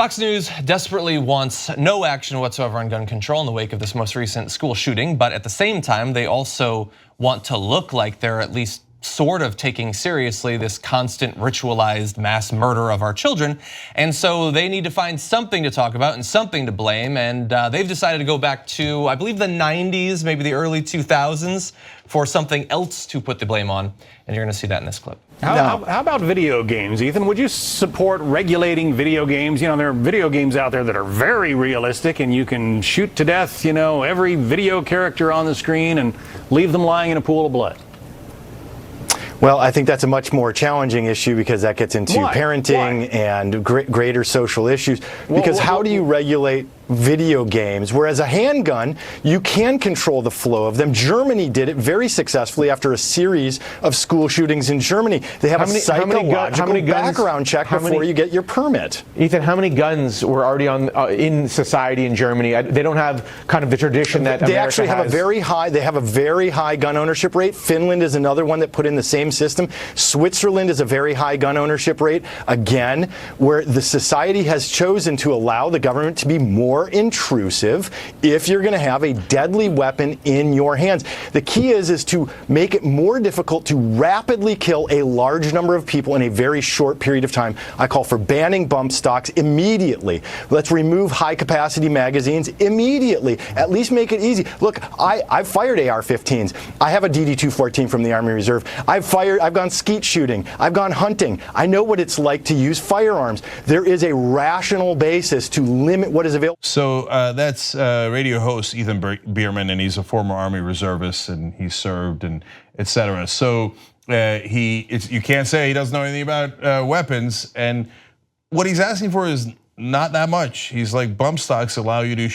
Fox News desperately wants no action whatsoever on gun control in the wake of this most recent school shooting, but at the same time, they also want to look like they're at least sort of taking seriously this constant ritualized mass murder of our children. And so they need to find something to talk about and something to blame. And they've decided to go back to, I believe, the 90s, maybe the early 2000s for something else to put the blame on. And you're gonna see that in this clip. How about video games, Ethan? Would you support regulating video games? You know, there are video games out there that are very realistic and you can shoot to death, you know, every video character on the screen and leave them lying in a pool of blood. Well, I think that's a much more challenging issue because that gets into parenting and greater social issues. Because how do you regulate video games? Whereas a handgun, you can control the flow of them. Germany did it very successfully after a series of school shootings in Germany. They have a psychological background check before you get your permit. Ethan, how many guns were already in society in Germany? They don't have kind of the tradition that America actually have has. They have a very high gun ownership rate. Finland is another one that put in the same system. Switzerland is a very high gun ownership rate. Again, where the society has chosen to allow the government to be more intrusive if you're going to have a deadly weapon in your hands. The key is to make it more difficult to rapidly kill a large number of people in a very short period of time. I call for banning bump stocks immediately. Let's remove high capacity magazines immediately. At least make it easy. Look, I've fired AR-15s. I have a DD-214 from the Army Reserve. I've gone skeet shooting. I've gone hunting. I know what it's like to use firearms. There is a rational basis to limit what is available. So that's radio host Ethan Bierman, and he's a former Army reservist, and he served, and etc. So you can't say he doesn't know anything about weapons, and what he's asking for is not that much. He's like, bump stocks allow you to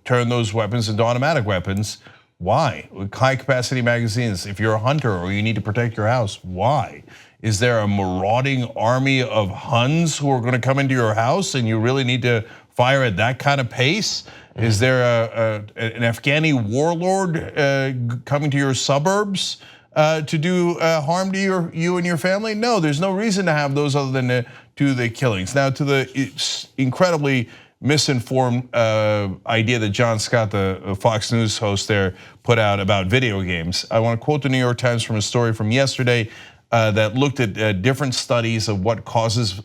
turn those weapons into automatic weapons. Why? With high capacity magazines, if you're a hunter or you need to protect your house, why? Is there a marauding army of Huns who are going to come into your house and you really need to fire at that kind of pace? Is there an Afghani warlord coming to your suburbs to do harm to you and your family? No, there's no reason to have those other than to do the killings. Now, to the incredibly misinformed idea that John Scott, the Fox News host there, put out about video games. I want to quote the New York Times from a story from yesterday that looked at different studies of what causes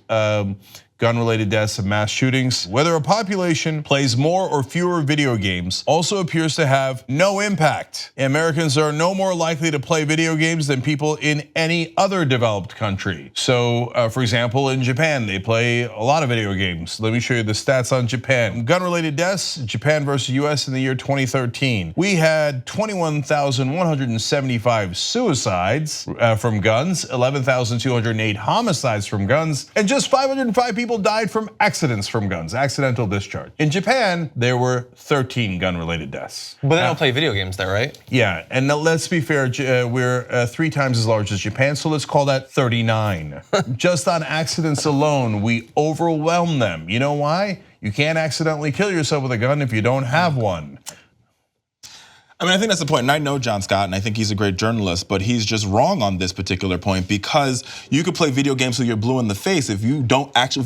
gun-related deaths and mass shootings. Whether a population plays more or fewer video games also appears to have no impact. Americans are no more likely to play video games than people in any other developed country. So, for example, in Japan, they play a lot of video games. Let me show you the stats on Japan. Gun-related deaths, Japan versus US in the year 2013. We had 21,175 suicides from guns, 11,208 homicides from guns, and just 505 people died from accidents from guns, accidental discharge. In Japan, there were 13 gun-related deaths. But they don't play video games there, right? Yeah, and now let's be fair, we're 3 times as large as Japan, so let's call that 39. Just on accidents alone, we overwhelm them. You know why? You can't accidentally kill yourself with a gun if you don't have one. I mean, I think that's the point, and I know John Scott, and I think he's a great journalist, but he's just wrong on this particular point because you could play video games till you're blue in the face. If you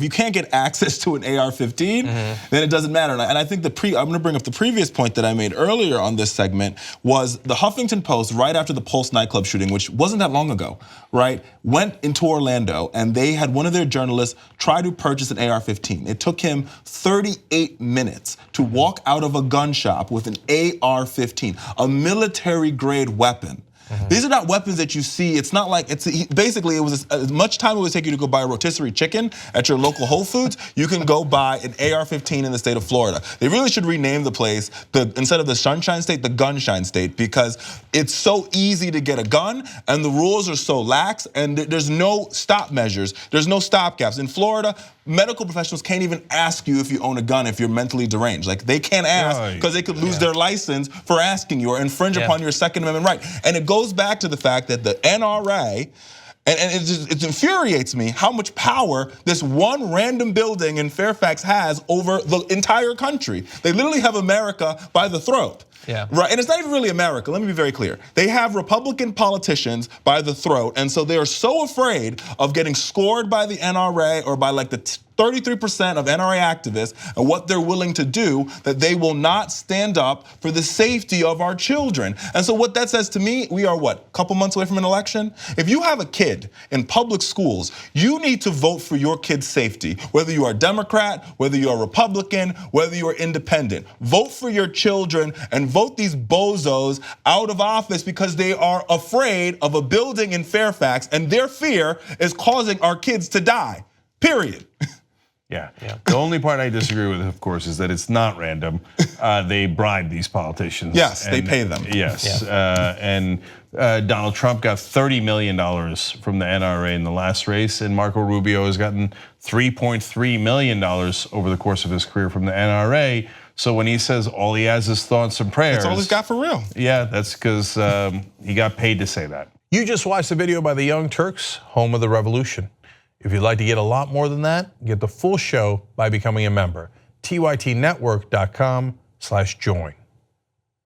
can't get access to an AR-15, then it doesn't matter. And I think I'm gonna bring up the previous point that I made earlier on this segment was the Huffington Post, right after the Pulse nightclub shooting, which wasn't that long ago, right, went into Orlando, and they had one of their journalists try to purchase an AR-15. It took him 38 minutes to walk out of a gun shop with an AR-15. A military grade weapon. These are not weapons that you see. It's not like basically it was as much time it would take you to go buy a rotisserie chicken at your local Whole Foods. You can go buy an AR-15 in the state of Florida. They really should rename the place instead of the Sunshine State, the Gunshine State, because it's so easy to get a gun and the rules are so lax and there's no stop measures. There's no stop gaps. In Florida, medical professionals can't even ask you if you own a gun if you're mentally deranged. Like they can't ask because they could lose their license for asking you or infringe upon your Second Amendment right. And it goes back to the fact that the NRA, and it infuriates me how much power this one random building in Fairfax has over the entire country. They literally have America by the throat. Yeah. Right, and it's not even really America. Let me be very clear. They have Republican politicians by the throat, and so they are so afraid of getting scored by the NRA or by like the 33% of NRA activists and what they're willing to do that they will not stand up for the safety of our children. And so what that says to me, we are what, a couple months away from an election? If you have a kid in public schools, you need to vote for your kid's safety, whether you are Democrat, whether you are Republican, whether you are independent. Vote for your children and vote these bozos out of office because they are afraid of a building in Fairfax and their fear is causing our kids to die, period. Yeah. The only part I disagree with, of course, is that it's not random. They bribe these politicians. Yes, they pay them. Yes, and Donald Trump got $30 million from the NRA in the last race, and Marco Rubio has gotten $3.3 million over the course of his career from the NRA. So when he says all he has is thoughts and prayers, That's all he's got for real. Yeah, that's because he got paid to say that. You just watched the video by the Young Turks, home of the revolution. If you'd like to get a lot more than that, get the full show by becoming a member. tytnetwork.com/join.